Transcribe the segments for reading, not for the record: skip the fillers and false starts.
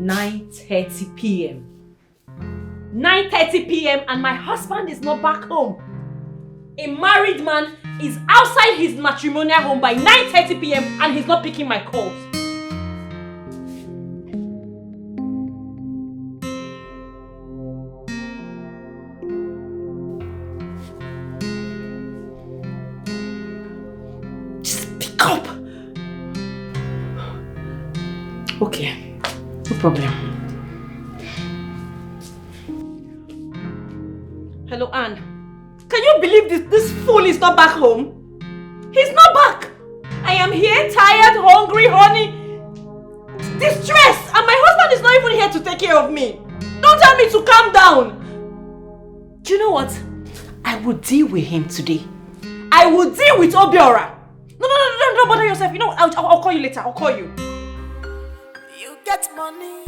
9:30 p.m. 9:30 p.m. and my husband is not back home. A married man is outside his matrimonial home by 9:30 p.m. and he's not picking my calls. Just pick up. Okay, no problem. Hello, Anne. Can you believe this fool is not back home? He's not back! I am here, tired, hungry, honey, distressed, and my husband is not even here to take care of me. Don't tell me to calm down. Do you know what? I will deal with him today. I will deal with Obiora. No, don't bother yourself. You know what? I'll call you later. I'll call you. You get money.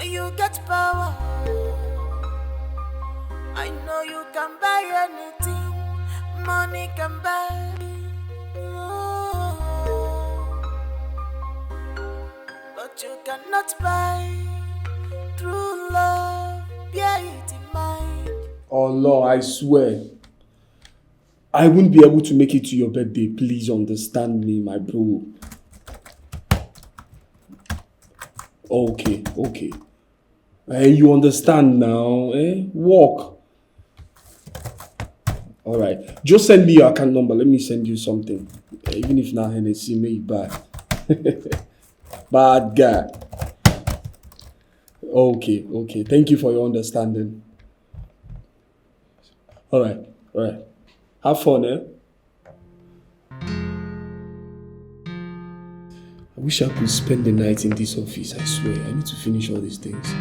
You get power. I know you can buy anything money can buy. Oh. But you cannot buy true love. Bear it in mind. Oh Lord, I swear I won't be able to make it to your birthday. Please understand me, my bro. Okay. You understand now, eh? Walk. Alright. Just send me your account number. Let me send you something. Even if not Hennessy, me bad. Bad guy. Okay. Thank you for your understanding. Alright. Have fun, eh? I wish I could spend the night in this office, I swear. I need to finish all these things.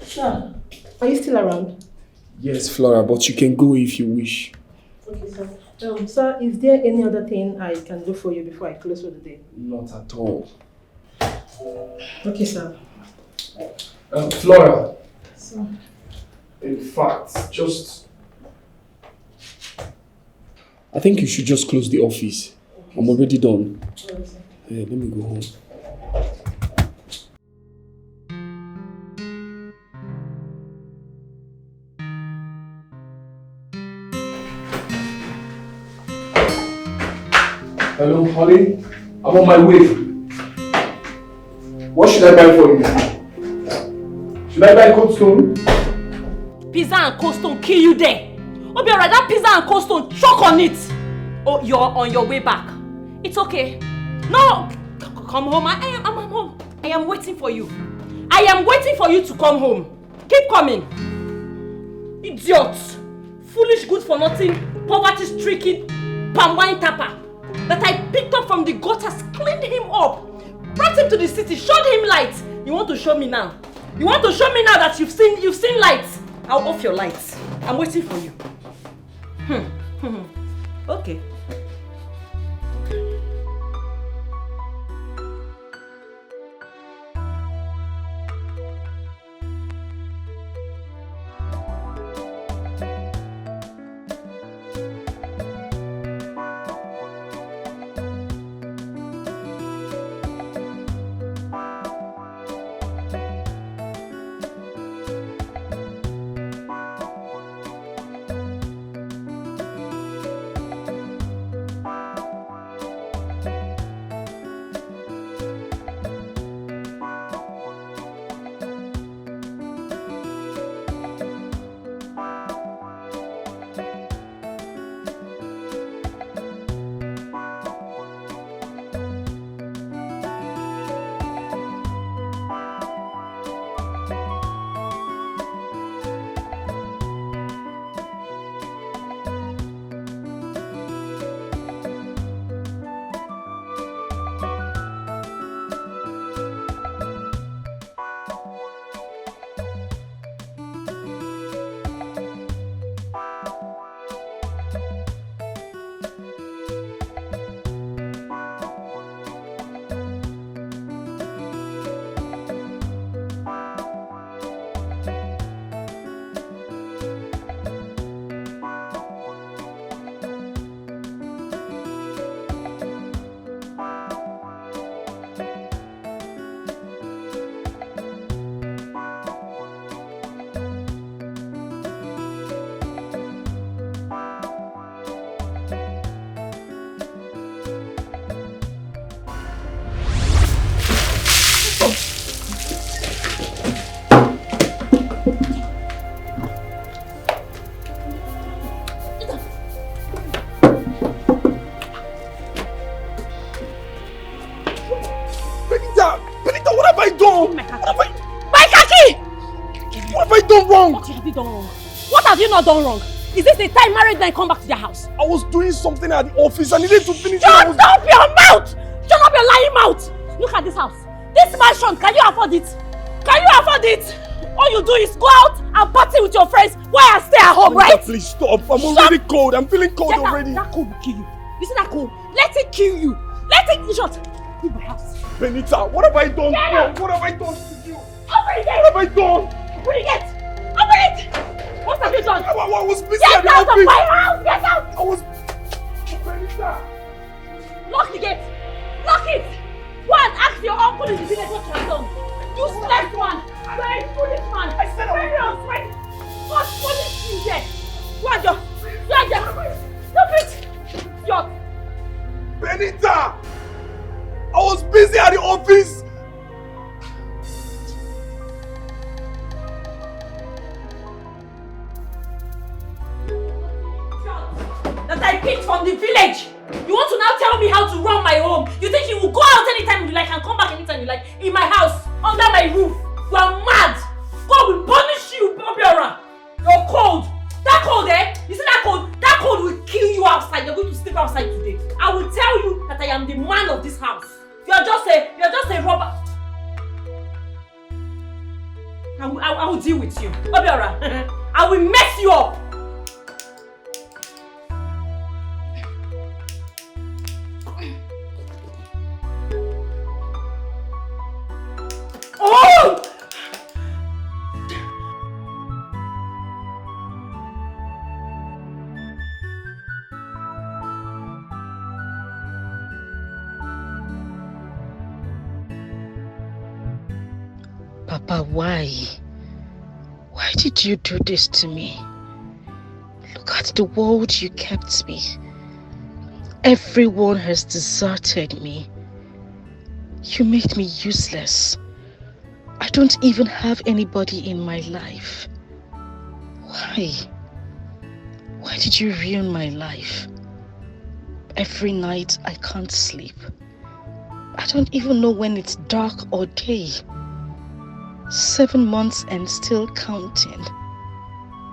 Sir, are you still around? Yes, Flora, but you can go if you wish. Okay, sir. Sir, is there any other thing I can do for you before I close for the day? Not at all. Okay, sir. Flora. So, In fact, I think you should just close the office. Okay, I'm already done. sorry, sir. Yeah, let me go home. Hello, honey. I'm on my way. What should I buy for you? Should I buy Cold Stone? Pizza and Cold Stone kill you there. Obiora, that pizza and Cold Stone, choke on it. Oh, you're on your way back. It's okay. No, come home. I'm home. I am waiting for you. I am waiting for you to come home. Keep coming. Idiot. Foolish, good for nothing, poverty-stricken, palm wine tapper that I picked up from the gutters, cleaned him up, brought him to the city, showed him light. You want to show me now? You want to show me now that you've seen lights? I'll off your lights. I'm waiting for you. Okay. I done? My khaki! My khaki! What have I done wrong? What have you done wrong? What have you not done wrong? Is this the time married men come back to their house? I was doing something at the office. I needed to finish. Shut up your mouth! Shut up your lying mouth! Look at this house. This mansion, can you afford it? Can you afford it? All you do is go out and party with your friends while I stay at home, right? Please stop. I'm already cold. I'm feeling cold already. That cold will kill you. You see that cold? Let it kill you. Let it shut. Leave my house. Benita, what have I done wrong? What have I done to you? Open the gate! What have I done? Open the gate! Open it! What have you done? I was busy Get at the out office. of my house! Get out! I was... Benita! Lock the gate! Lock it! Go and ask your uncle in the village what you have done. You slept one! You are a foolish man! I said very unfriend! What foolish you there? Go and just... Stop it! Stop! Benita! I was busy at the office! That I picked from the village! You want to now tell me how to run my home? You think you will go out anytime you like and come back anytime you like in my house, under my roof? You are mad! God will punish you, Obiora! You're cold! That cold, eh? You see that cold? That cold will kill you outside. You're going to sleep outside today. I will tell you that I am the man of this house. You're just a robber. I will deal with you. Obiora, I will mess you up. Oh! Papa, why? Why did you do this to me? Look at the world you kept me. Everyone has deserted me. You made me useless. I don't even have anybody in my life. Why? Why did you ruin my life? Every night I can't sleep. I don't even know when it's dark or day. 7 months and still counting.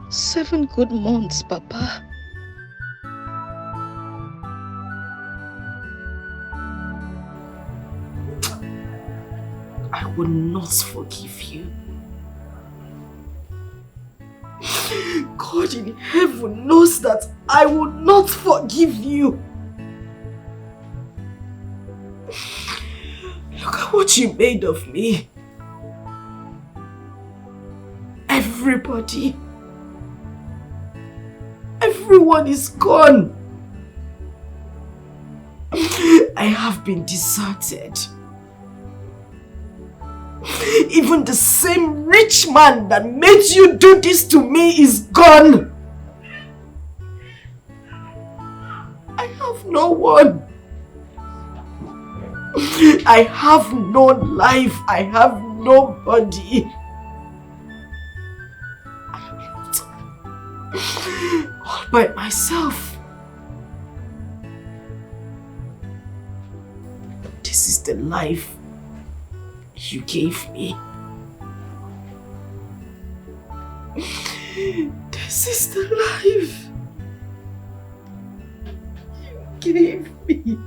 7 good months, Papa. I will not forgive you. God in heaven knows that I will not forgive you. Look at what you made of me. Everyone is gone. I have been deserted. Even the same rich man that made you do this to me is gone. I have no one. I have no life. I have nobody. All by myself. This is the life you gave me. This is the life you gave me.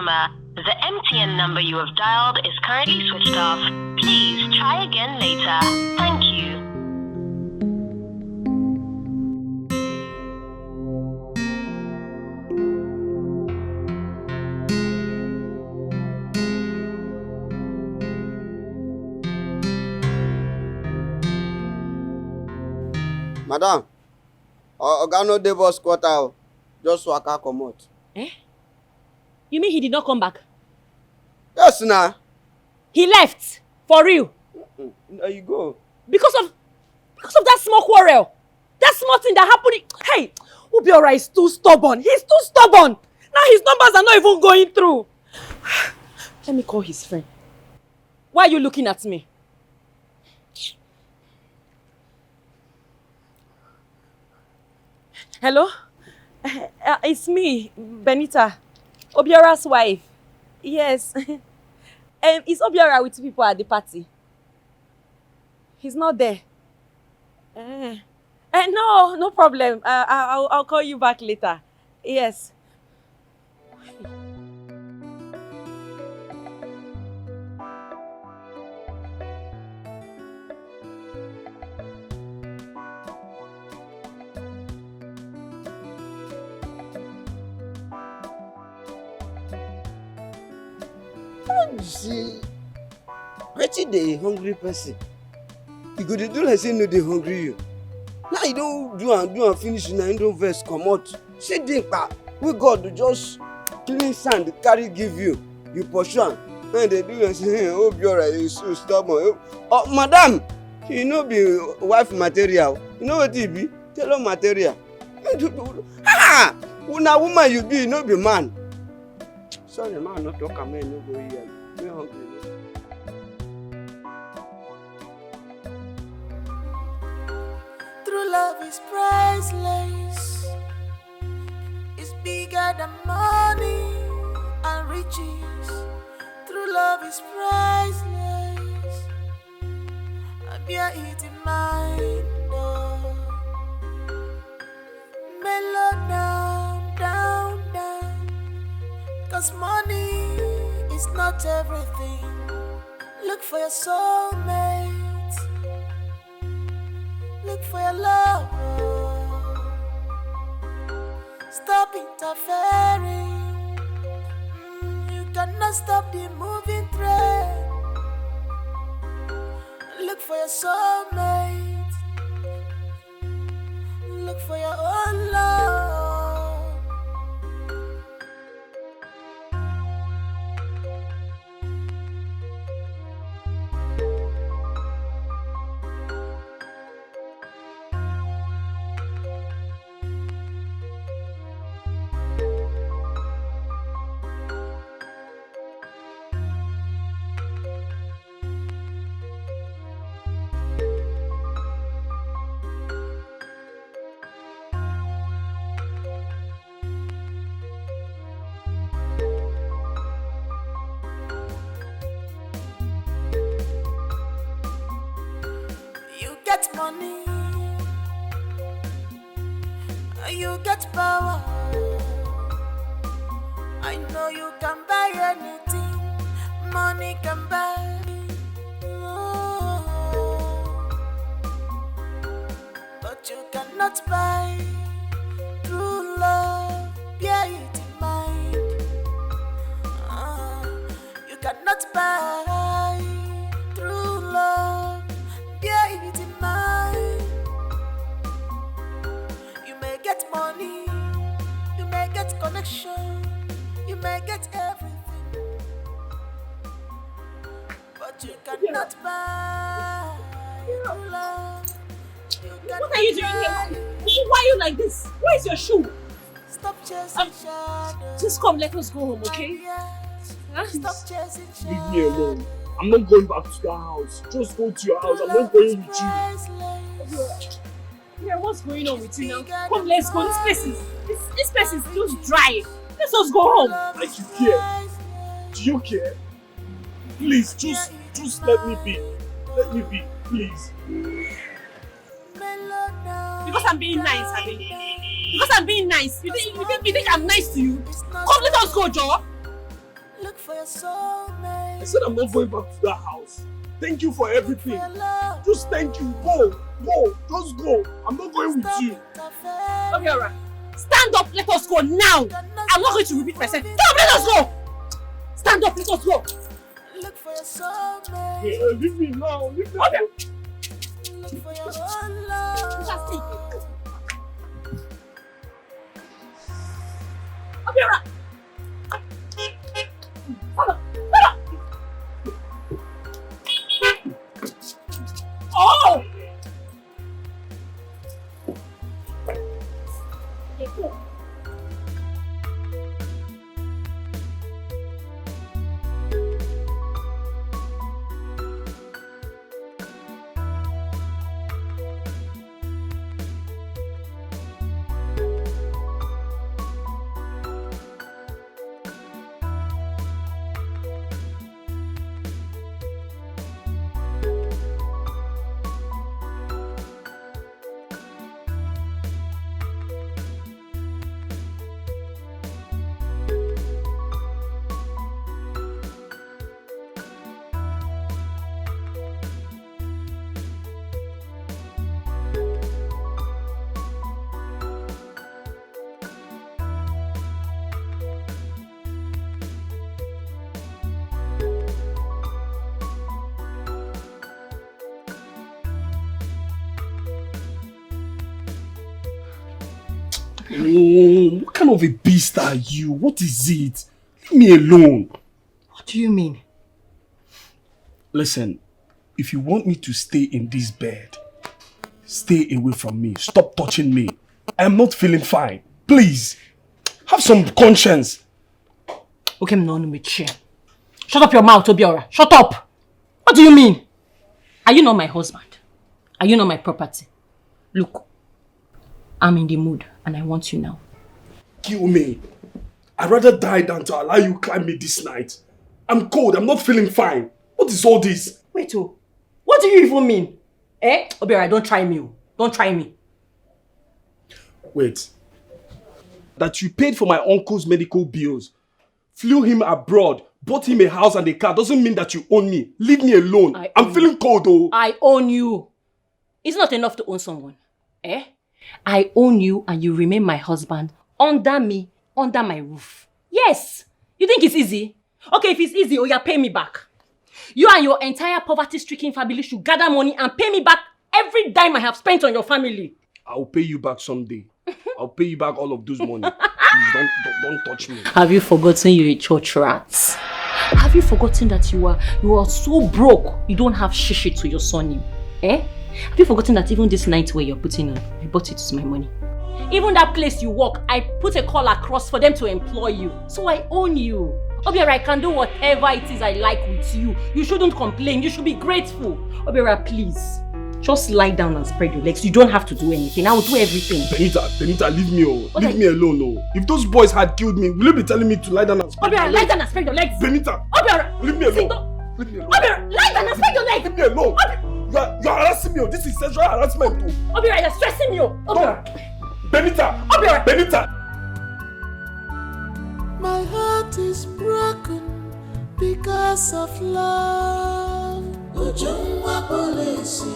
customer, the MTN number you have dialed is currently switched off. Please try again later. Thank you. Madam, Oga no dey boss quarter, just waka comot. Eh? You mean he did not come back? Yes, na. He left? For real? There you go. Because of that small quarrel? That small thing that happened? Hey! Obiora is too stubborn. He's too stubborn. Now his numbers are not even going through. Let me call his friend. Why are you looking at me? Hello? It's me, Benita. Obiora's wife. Yes. Is Obiora with people at the party? He's not there. No problem. I'll call you back later. Yes. You see, wetin dey hungry person? You go dey do like say no dey hungry you. Now you don do am finish, na you don vex comot. See dey pa, wey God just clean sand carry give you, you pursue am. When dey do like say Obiora is so stubborn. Oh, madam, you no be wife material. You know wetin e be? Tell her material. Ah! Na woman you be, no be man. Sorry, man, not talk am, man, no go here. We hungry. True love is priceless. It's bigger than money and riches. True love is priceless. I'm here eating mine. Mellow down, down, down. 'Cause money is not everything. Look for your soulmate. Look for your love. Stop interfering. You cannot stop the moving train. Look for your soulmate. Look for your own love. Get money, you get power. I know you can buy anything, money can buy. But you cannot buy true love, bear it in mind. You cannot buy true love, bear it in mind. You may get money, you may get connection, you may get everything, but you cannot buy true love. What are you doing here? Why are you like this? Where's your shoe? Stop chasing shadows. Just come, let us go home, okay? Huh? Stop chasing Leave shadows. me alone. I'm not going back to that house. Just go to your house. I'm not going with you. Yeah, what's going on with you now? Come, let's go. This place is just dry. Let's just go home. Like you care. Do you care? Please, just let me be. Let me be, please. Because I'm being nice, Abby. Because I'm being nice. You think I'm nice to you? Come, let us go, Joe. for your soulmate. I said I'm not going back to that house. Thank you for everything. Just thank you. Go. Just go. I'm not going with you. Okay, alright. Stand up, let us go now. I'm not going to repeat myself. Stand up, let us go. Stand up, let us go. Look for your soulmate. Yeah, leave me now. Leave me now. Look for your own love. Just see. Okay, alright. Oh! Okay, cool. Oh, what kind of a beast are you? What is it? Leave me alone. What do you mean? Listen, if you want me to stay in this bed, stay away from me. Stop touching me. I am not feeling fine. Please, have some conscience. Okay, I'm not with you. Shut up your mouth, Obiora. Shut up. What do you mean? Are you not my husband? Are you not my property? Look, I'm in the mood and I want you now. Kill me. I'd rather die than to allow you climb me this night. I'm cold. I'm not feeling fine. What is all this? Wait, oh. What do you even mean? Eh? Obiora, don't try me. Don't try me. Wait. That you paid for my uncle's medical bills, flew him abroad, bought him a house and a car doesn't mean that you own me. Leave me alone. I'm feeling cold though. I own you. It's not enough to own someone. Eh? I own you and you remain my husband under me, under my roof. Yes. You think it's easy? Okay, if it's easy, yeah, pay me back. You and your entire poverty-stricken family should gather money and pay me back every dime I have spent on your family. I'll pay you back someday. I'll pay you back all of those money. Please don't touch me. Have you forgotten you're a church rat? Have you forgotten that you are so broke you don't have shishi to your surname? Eh? Have you forgotten that even this night where you're putting on, I bought it with my money? Even that place you work, I put a call across for them to employ you. So I own you. Obiora, I can do whatever it is I like with you. You shouldn't complain. You should be grateful. Obiora, please. Just lie down and spread your legs. You don't have to do anything. I will do everything. Benita, leave me alone. If those boys had killed me, will you be telling me to lie down and spread Obiora, lie down and spread your legs. Benita! Obiora! Leave me alone. Leave me alone. Obiora, lie down and spread your legs. Leave me alone. You're harassing me. This is sexual harassment too. Obiora, you're stressing me. Obiora. Benita! Obiora! Benita! My heart is broken because of love. Ujungwa polisi,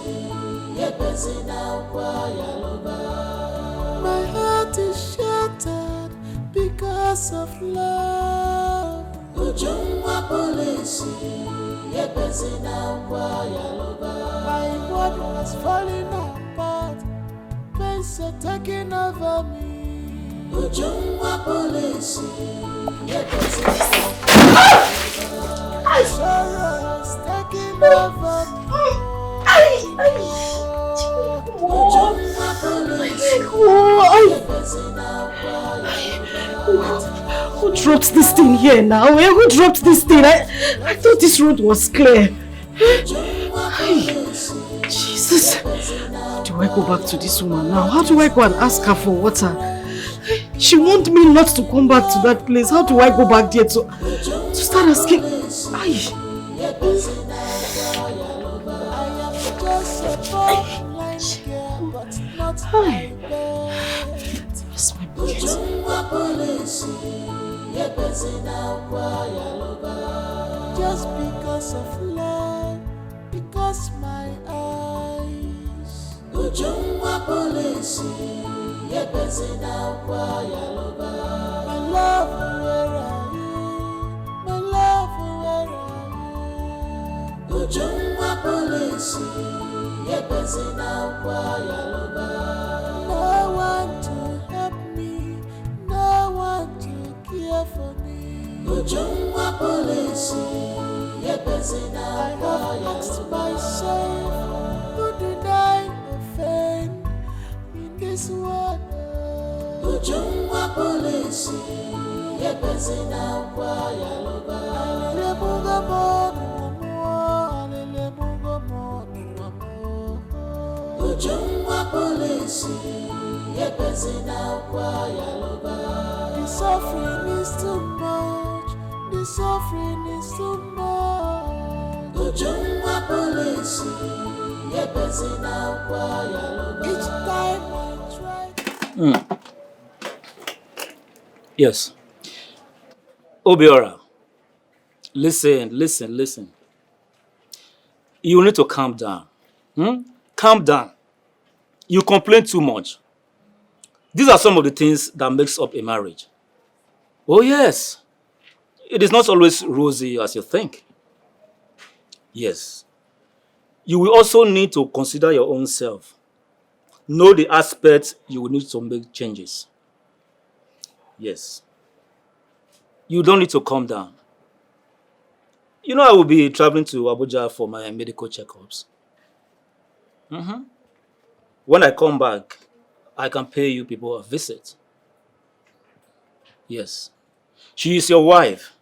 my heart is shattered because of love. Ujungwa polisi, my world was falling apart. Pains are taking over me. Ujungwa polisi, sorrow is taking over me. Who dropped this thing here now? Who dropped this thing? I thought this road was clear. Jesus. How do I go back to this woman now? How do I go and ask her for water? She warned me not to come back to that place. How do I go back there to start asking? Where's my bucket? Just because of love, because my eyes. Ujungwa polisi, yebezi na kwa yaloba. My love, where are you? My love, where are you? Ujungwa polisi, yebezi na kwa yaloba. No one to help me, no one to care for me. Ujungwa polisi, yebezi na kwa yaloba. I have asked myself, who did I offend in this world? Ujungwa polisi, yebezi na kwa yaloba. Alele munga monu, alele munga monu. Ujungwa polisi, yebezi na kwa yaloba. The suffering is too much, the suffering is too much. Ujungwa polisi, yebezi na kwa yaloba. Each time I try. Yes. Obiora, listen. You need to calm down. Calm down. You complain too much. These are some of the things that makes up a marriage. Oh yes. It is not always rosy as you think. Yes. You will also need to consider your own self. Know the aspects you will need to make changes. Yes. You don't need to calm down. You know I will be traveling to Abuja for my medical checkups. When I come back, I can pay you people a visit. Yes. She is your wife.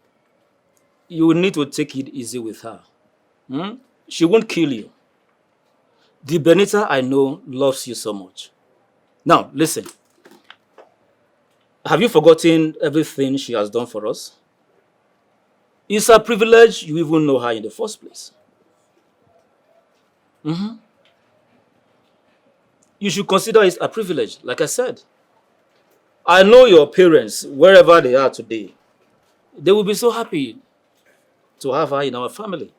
You will need to take it easy with her. She won't kill you. The Benita I know loves you so much. Now, listen. Have you forgotten everything she has done for us? It's a privilege you even know her in the first place. You should consider it a privilege, like I said. I know your parents, wherever they are today, they will be so happy to have her in our family.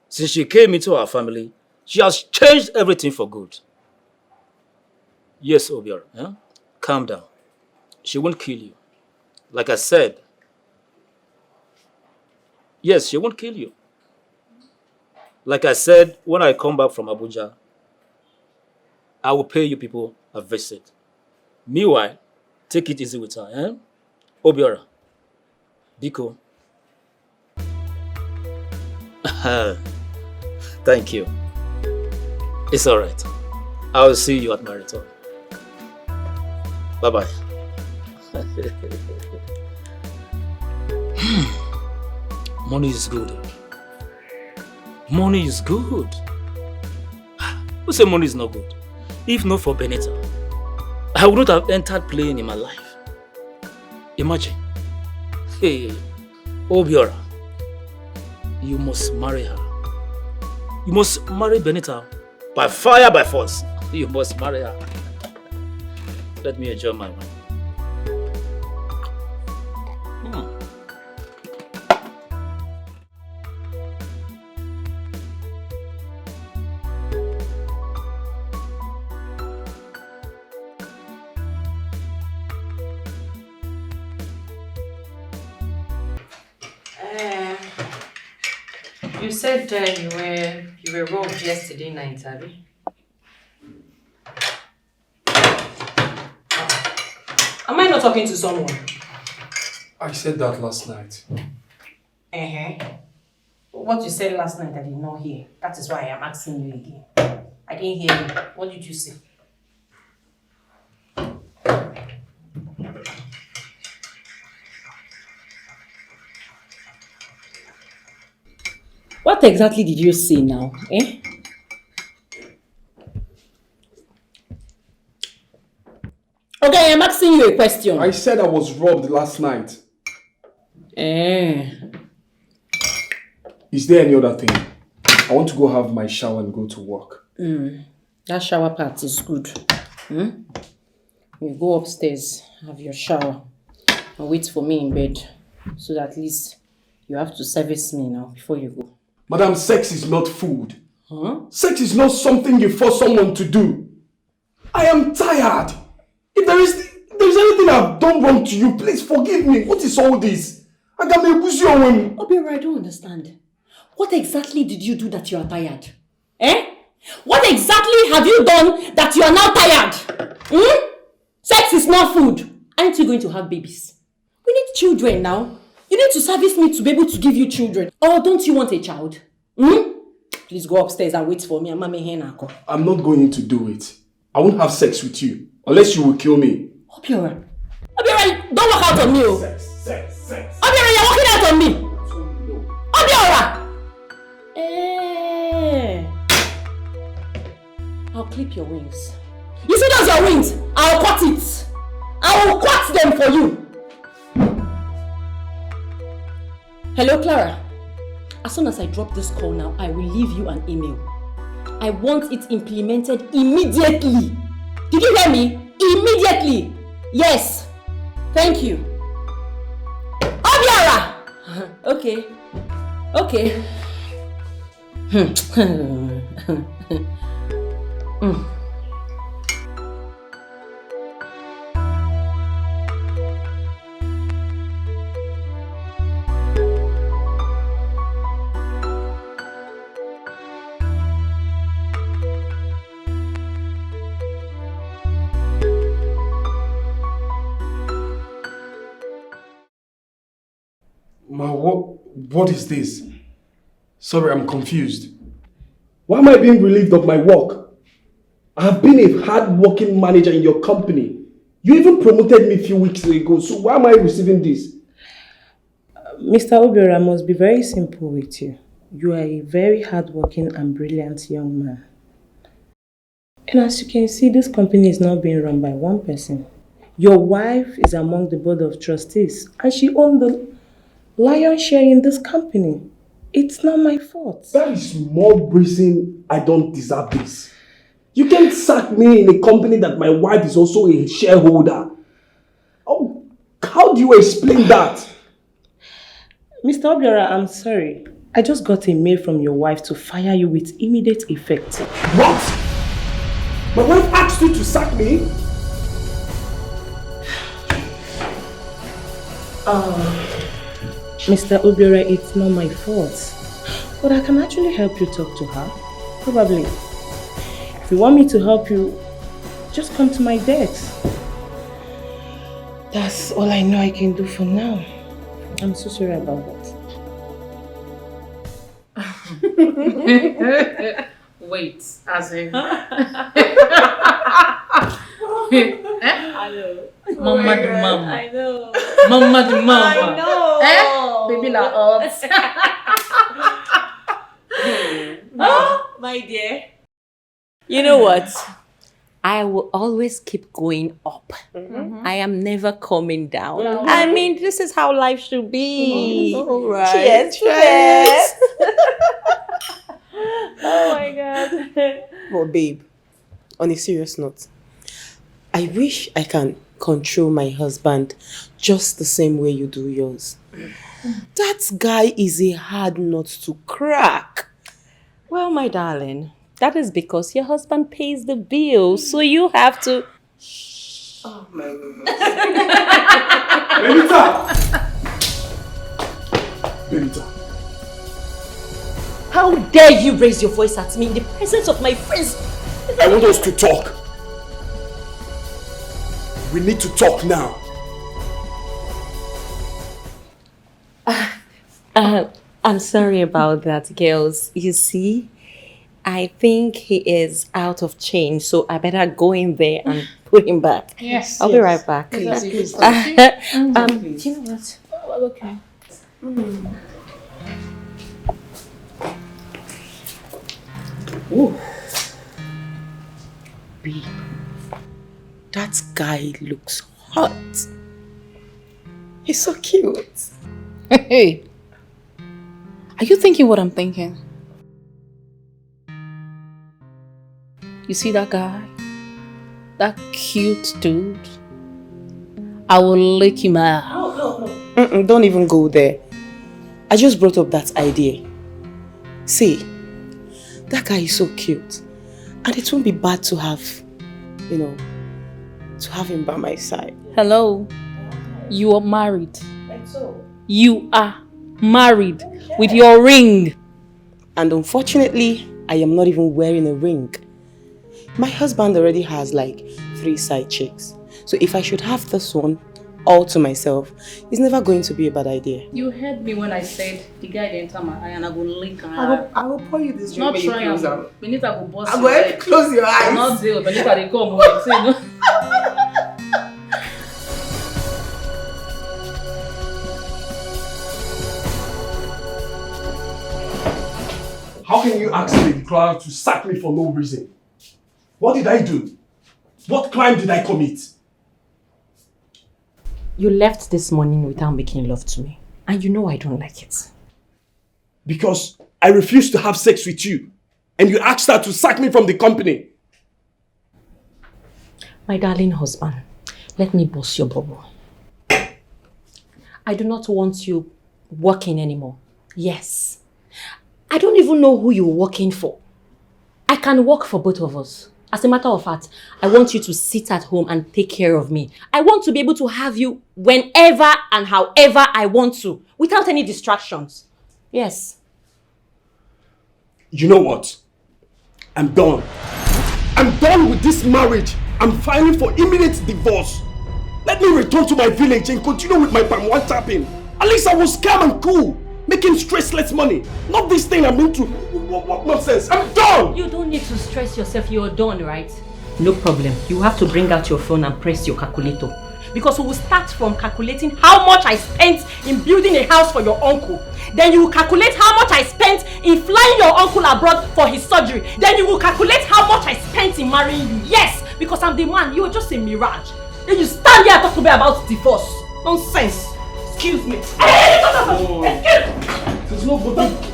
Since she came into our family, she has changed everything for good. Yes, Obiora, calm down. She won't kill you. Like I said, yes, she won't kill you. Like I said, when I come back from Abuja, I will pay you people a visit. Meanwhile, take it easy with her, Obiora, Biko. Thank you. It's all right. I will see you at my return. Bye-bye. Money is good. Money is good. Who say money is not good? If not for Benita, I would not have entered playing in my life. Imagine. Hey, Obiora, you must marry her. You must marry Benita by fire, by force. You must marry her. Let me enjoy my wine. You said you were robbed yesterday night, Abby. Am I not talking to someone? I said that last night. What you said last night I did not hear. That is why I am asking you again. I didn't hear you. What did you say? What exactly did you say now, Okay, I'm asking you a question. I said I was robbed last night. Is there any other thing? I want to go have my shower and go to work. That shower part is good. You go upstairs, have your shower. Wait for me in bed. So that at least you have to service me now before you go. Madam, sex is not food. Huh? Sex is not something you force someone to do. I am tired. If there is anything I've done wrong to you, please forgive me. What is all this? Obiora, I don't understand. What exactly did you do that you are tired? Eh? What exactly have you done that you are now tired? Sex is not food. Aren't you going to have babies? We need children now. You need to service me to be able to give you children. Or don't you want a child? Please go upstairs and wait for me. I'm not going to do it. I won't have sex with you. Unless you will kill me. Obiora, don't walk out on me. Sex. Obiora, you're walking out on me. Obiora! I'll clip your wings. You see those your wings? I'll cut it. I will cut them for you. Hello, Clara. As soon as I drop this call now, I will leave you an email. I want it implemented immediately. Did you hear me? Immediately. Yes. Thank you. Obiora! Okay. Ma, what is this? Sorry, I'm confused. Why am I being relieved of my work? I have been a hard-working manager in your company. You even promoted me a few weeks ago, so why am I receiving this? Mr. Obiora, must be very simple with you. You are a very hardworking and brilliant young man. And as you can see, this company is not being run by one person. Your wife is among the board of trustees and she owns the lion's share in this company. It's not my fault. That is more reason I don't deserve this. You can't sack me in a company that my wife is also a shareholder. Oh, how do you explain that? Mr. Obiora, I'm sorry. I just got a mail from your wife to fire you with immediate effect. What? My wife asked you to sack me? Mr. Obiora, it's not my fault. But I can actually help you talk to her. Probably. If you want me to help you, just come to my desk. That's all I know I can do for now. I'm so sorry about that. Wait, as in... I know. Mama the mama. I know. Mama the mama. I know. Baby la us. Oh, my dear. You know what? I will always keep going up. I am never coming down. I mean, this is how life should be. All right. Cheers, cheers. Oh my God. But babe, on a serious note, I wish I can control my husband just the same way you do yours. That guy is a hard nut to crack. Well, my darling, that is because your husband pays the bills, so you have to... Oh my goodness. Benita! How dare you raise your voice at me in the presence of my friends? I want us to talk. We need to talk now. I'm sorry about that, girls. You see, I think he is out of change, so I better go in there and put him back. Yes. I'll be right back. Please. Do you know what? Oh, okay. Ooh. Babe, that guy looks hot. He's so cute. Hey. Are you thinking what I'm thinking? You see that guy? That cute dude? I will lick him out. Don't even go there. I just brought up that idea. See, that guy is so cute. And it won't be bad to have, to have him by my side. Hello? You are married. You are married with your ring. And unfortunately, I am not even wearing a ring. My husband already has like 3 side chicks. So if I should have this one all to myself, it's never going to be a bad idea. You heard me when I said the guy didn't enter my eye and I go lick her. I will pour you this drink. Not when you try close and out. Benita go bust I'm your going to head. close your eyes. Not deal. Benita they come home. Say no. How can you ask Lady Clara to sack me for no reason? What did I do? What crime did I commit? You left this morning without making love to me. And you know I don't like it. Because I refused to have sex with you. And you asked her to sack me from the company. My darling husband, let me bust your bubble. I do not want you working anymore. Yes. I don't even know who you're working for. I can work for both of us. As a matter of fact, I want you to sit at home and take care of me. I want to be able to have you whenever and however I want to, without any distractions. Yes. You know what? I'm done. I'm done with this marriage. I'm filing for immediate divorce. Let me return to my village and continue with my palm one tapping. At least I was calm and cool, making stressless money. Not this thing I'm into. What nonsense? I'm done! You don't need to stress yourself. You're done, right? No problem. You have to bring out your phone and press your calculator. Because we will start from calculating how much I spent in building a house for your uncle. Then you will calculate how much I spent in flying your uncle abroad for his surgery. Then you will calculate how much I spent in marrying you. Yes, because I'm the man. You are just a mirage. Then you stand here and talk to me about divorce. Nonsense. Excuse me. Hey, no. Excuse me. There's no button.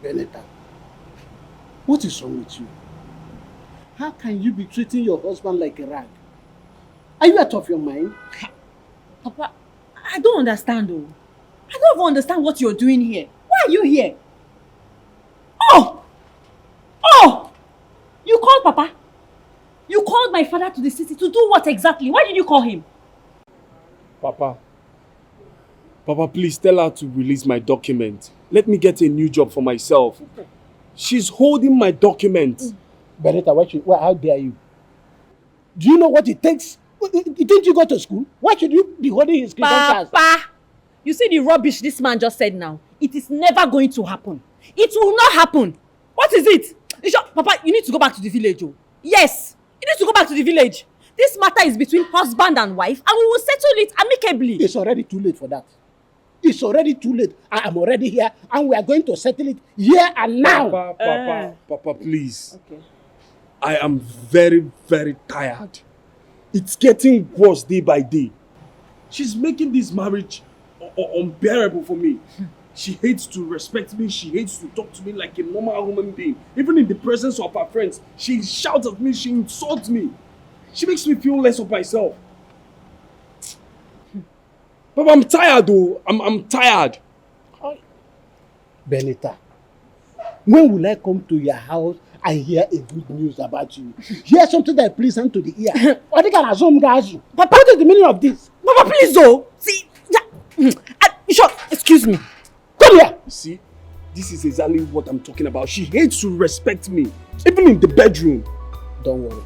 Benita, what is wrong with you? How can you be treating your husband like a rag? Are you out of your mind? Papa, I don't understand though. I don't even understand what you're doing here. Why are you here? Oh! You called Papa? You called my father to the city to do what exactly? Why did you call him? Papa, please tell her to release my document. Let me get a new job for myself. She's holding my document. Benita, how dare you? Do you know what it takes? Didn't you go to school? Why should you be holding his credentials? Papa! You see the rubbish this man just said now? It is never going to happen. It will not happen. What is it? Papa, you need to go back to the village. Oh. Yes, you need to go back to the village. This matter is between husband and wife and we will settle it amicably. It's already too late for that. It's already too late. I am already here and we are going to settle it here and now. Papa, please. Okay. I am very, very tired. It's getting worse day by day. She's making this marriage unbearable for me. She hates to respect me. She hates to talk to me like a normal human being. Even in the presence of her friends, she shouts at me, she insults me. She makes me feel less of myself. Papa, I'm tired though. I'm tired. Benita, when will I come to your house and hear a good news about you? Hear something that pleasant to the ear. Or they can assume guys. Papa, what is the meaning of this? Papa, please though. See, excuse me. Come here. See, this is exactly what I'm talking about. She hates to respect me, even in the bedroom. Don't worry.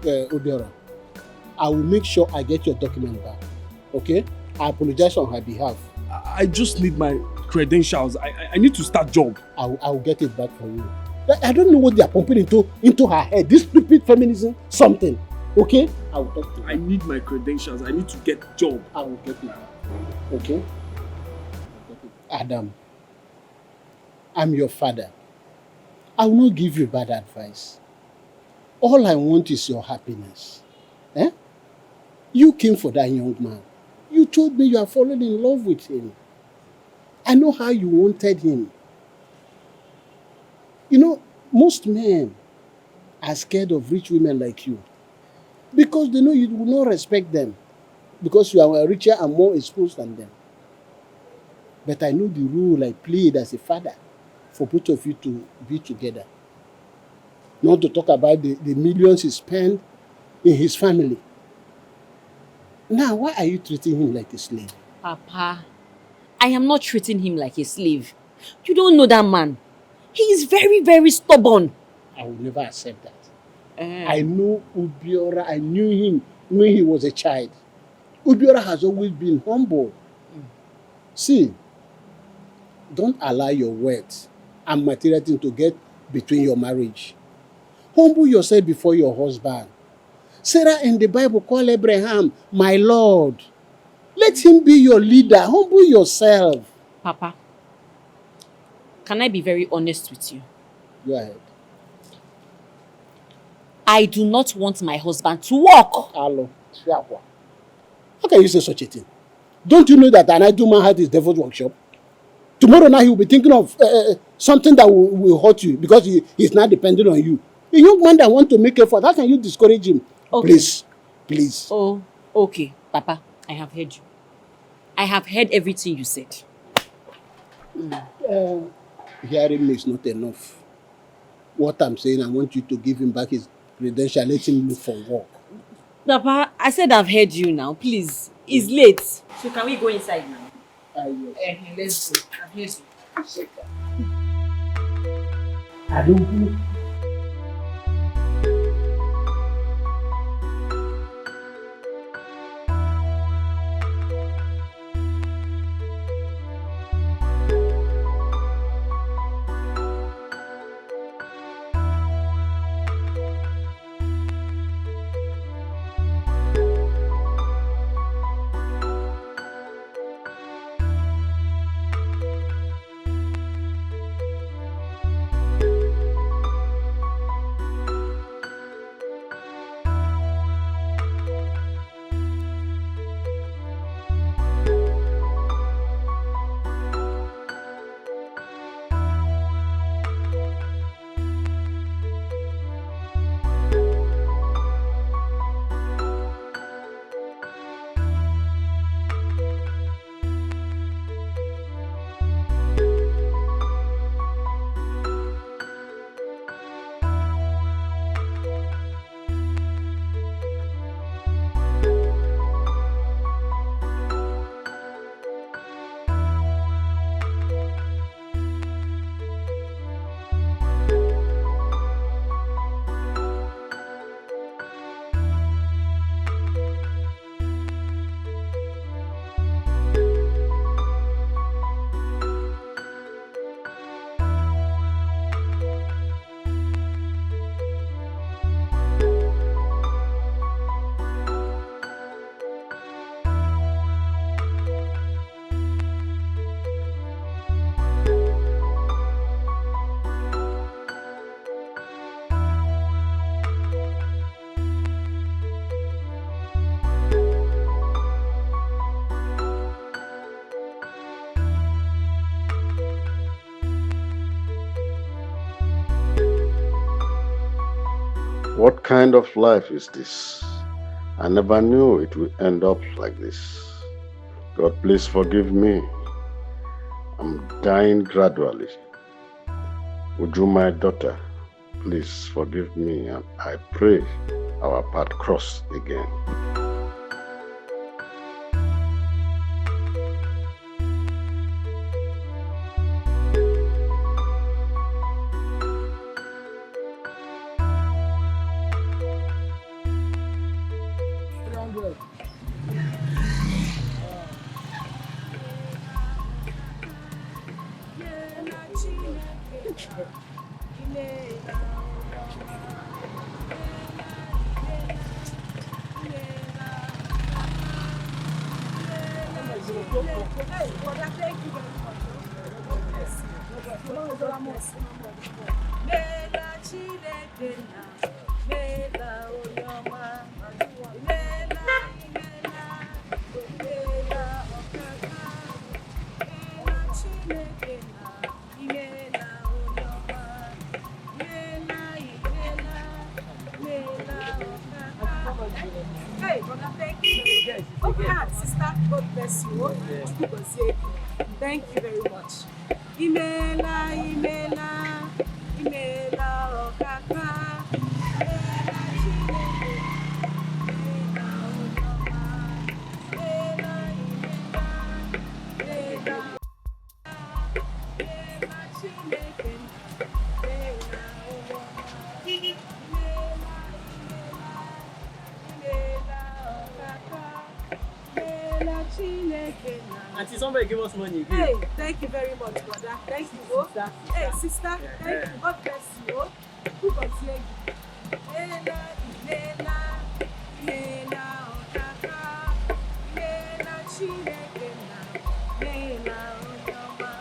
Obiora, I will make sure I get your document back. Okay? I apologize on her behalf. I just need my credentials. I need to start job. I will get it back for you. I don't know what they are pumping into her head. This stupid feminism something. Okay? I will talk to her. I need my credentials. I need to get job. I will get it. Okay? Adam, I'm your father. I will not give you bad advice. All I want is your happiness. Eh? You came for that young man. You told me you are falling in love with him. I know how you wanted him. You know, most men are scared of rich women like you because they know you will not respect them because you are richer and more exposed than them. But I know the role I played as a father for both of you to be together. Not to talk about the millions he spent in his family. Now, why are you treating him like a slave? Papa, I am not treating him like a slave. You don't know that man. He is very, very stubborn. I will never accept that. I know Ubiora. I knew him when he was a child. Ubiora has always been humble. See, don't allow your words and material things to get between your marriage. Humble yourself before your husband. Sarah in the Bible called Abraham, my Lord. Let him be your leader. Humble yourself. Papa, can I be very honest with you? Go ahead. I do not want my husband to work. Hello. How can you say such a thing? Don't you know that an idle man had his devil's workshop? Tomorrow night he will be thinking of something that will hurt you because he is not dependent on you. A young man that wants to make effort, how can you discourage him? Okay. Please. Oh, okay, Papa, I have heard you. I have heard everything you said. Hearing me is not enough. What I'm saying, I want you to give him back his credential, let him look for work. Papa, I said I've heard you now, please. It's late. So can we go inside now? Yes. Let's go. I've heard you. I don't. What kind of life is this? I never knew it would end up like this. God, please forgive me. I'm dying gradually. Would you, my daughter, please forgive me, and I pray our path cross again. Hey, brother, thank you. Okay, sister, God bless you. Thank you very much. Imela, Imela, Imela, Okaka. Auntie, somebody give us money again. Hey, thank you very much, brother. Thank you. Sister. Hey, sister, thank you. God bless you. Who got you? Lela, Lela, Lela, Okaka, Lela, Chineke, Lela, Okama,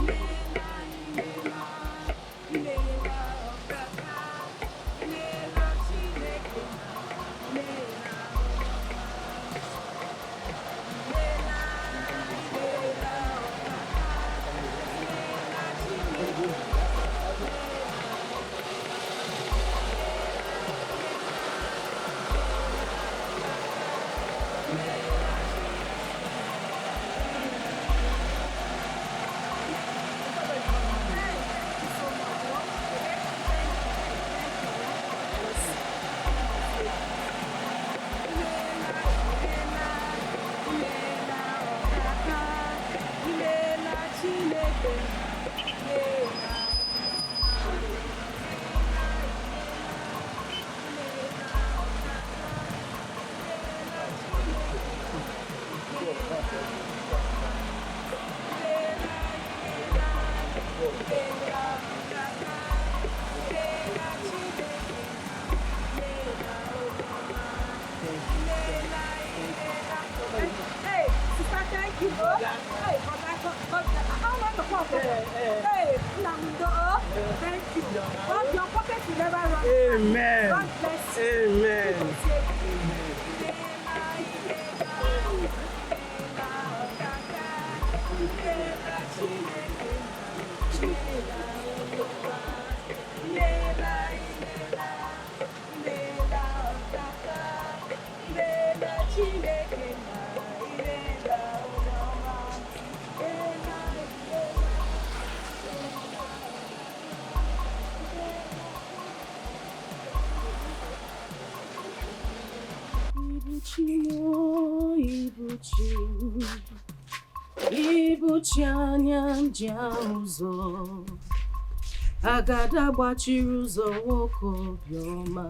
Lela, Lela, Lela, Okaka, Lela, Chineke, Lela, Thank you. God, your pocket will never run. Amen. God bless you. Amen. Ibuchi anya nja ụzọ agada gbachiri ụzọ nwoke obiọma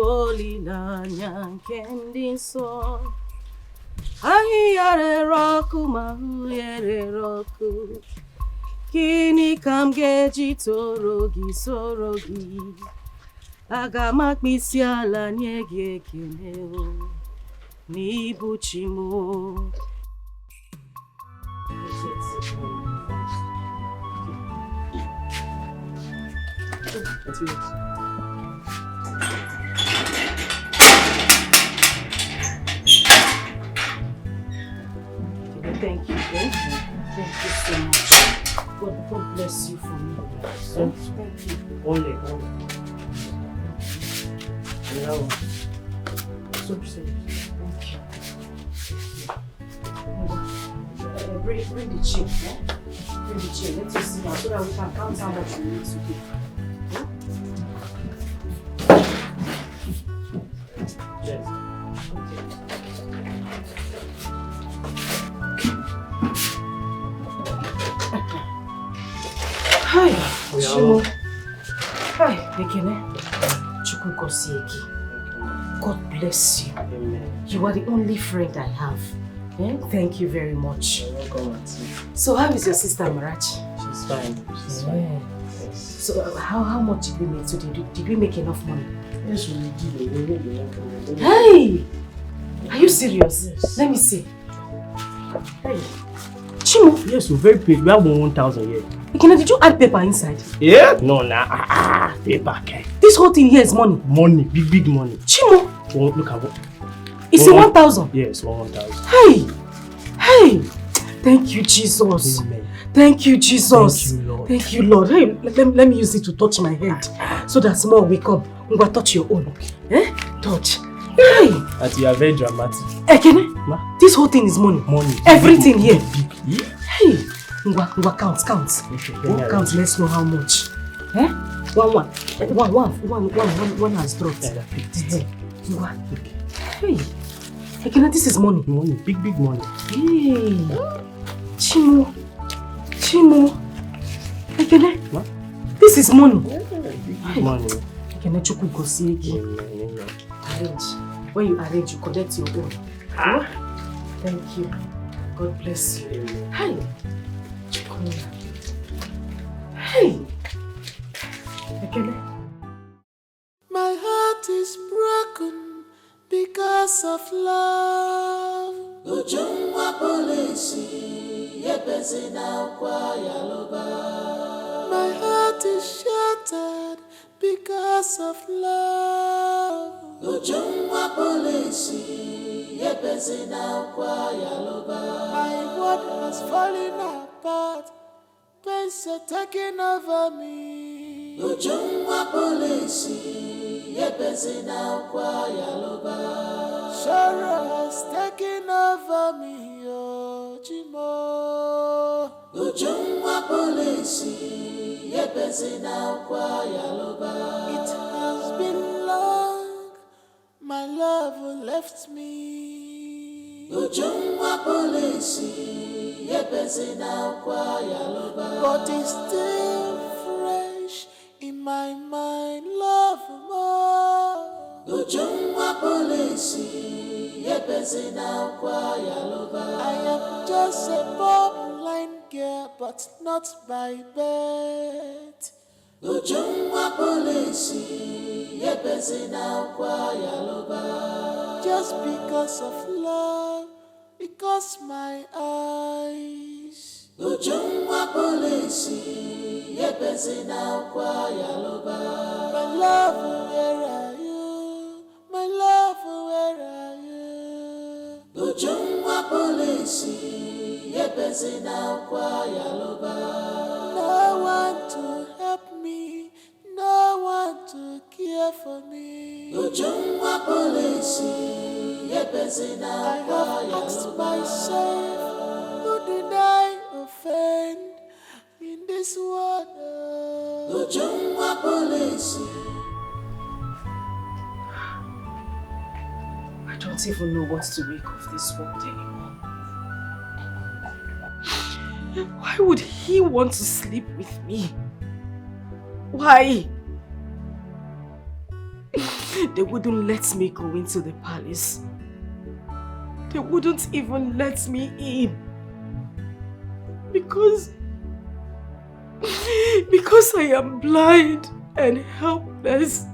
olileanya nke ndị nsọ ahịhịa rere ọkụ ma hụ ya rere ọkụ gịnị ka m ga-eji toro gị soro gị aga m akpụ isi ala nye gị ekele n'ibuchi m Thank you so much. God bless you for me. Thank you. Only. So thank you. Bring the check, eh? Bring the check. Let us see now so that we can count how much we need to give. Yes. Hi, Shimo. Hi, Bekene. Chukwukosieki. God bless you. Amen. You are the only friend I have. Eh? Thank you very much. You're welcome, Auntie. So how is your sister Marachi? She's fine. She's fine. Yes. So how much did we make today? Did we make enough money? Yes, we did. Hey! Are you serious? Yes. Let me see. Hey. Chimo? Yes, we're very paid. We have 1,000 here. Bekene, did you add paper inside? Yeah? No, nah. Paper, okay. This whole thing here is money. Money, big money. Chimo. Look at what. Is it 1,000? Yes, 1,000. Hey! Thank you, Jesus. Amen. Thank you, Jesus. Thank you, Lord. Thank you, Lord. Hey, let me use it to touch my head so that small will come. I'm going to touch your own. Okay. Touch. Hey! Auntie, you are very dramatic. Ekene, this whole thing is money. Money. Everything here. Big. Hey! Ngwa, count. Okay, Count, let's know how much. One has dropped. Ngwa. Hey! Ekene, this is money. Money, big money. Hey! Chimo. Ekene, this is money. Big money. Ekene, Chukwu go see again. Arrange. When you arrange, you collect your own. Thank you. God bless you. Hey! Hey! Ekene. My heart is broken because of love. Ujungwa polisi, yepesi na kwa yaloba. My heart is shattered because of love. Ujungwa polisi, yepesi na kwa yaloba. My world has fallen apart. Pains are taking over me. Ujungwa polisi, yepesi na kwa yaloba. Sorrow has taken over me, oh Chimo. Ujungwa polisi, yepesi na kwa yaloba. It has been long, my love left me. Ujungwa polisi, yepesi na kwa yaloba. But it's still fresh in my mind, love more. Ujungwa polisi, yepesi na kwa yaloba. I am just a borderline girl, but not by birth. Ujungwa polisi, yepesi na kwa yaloba. Just because of love, because my eyes. Ujungwa polisi, yepesi na kwa yaloba. My love, where are you? My love, where are you? Ujungwa polisi, yepesi na kwa yaloba. No one to help me, no one to care for me. Ujungwa polisi, yepesi na kwa yaloba. I have asked myself, who did I offend in this world? Ujungwa polisi. I don't even know what to make of this world anymore. Why would he want to sleep with me? Why? They wouldn't let me go into the palace. They wouldn't even let me in. Because I am blind and helpless.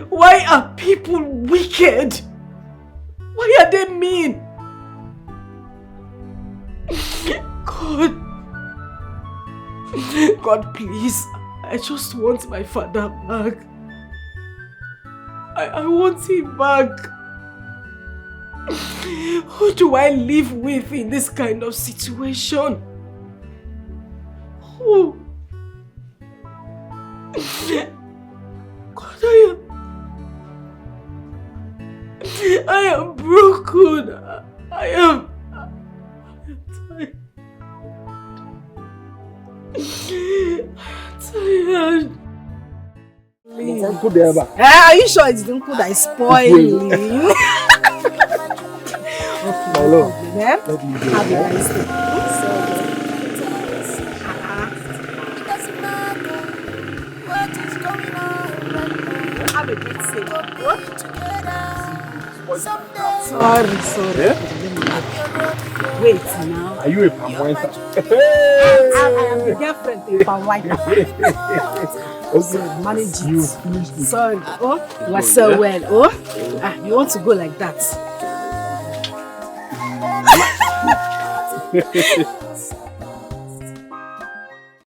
Why are people wicked? Why are they mean? God, please, I just want my father back. I want him back. Who do I live with in this kind of situation? Who? God, I am broken. I am tired. Tired. Are you sure it's the uncle that is spoiling? My love. Have a nice day. Have a great stay. Sorry. Wait now. Are you a palm winer? I am the girlfriend to a palm winer. Okay. Manage it. You finished it. Sorry. Oh, you are so well. Oh, you want to go like that?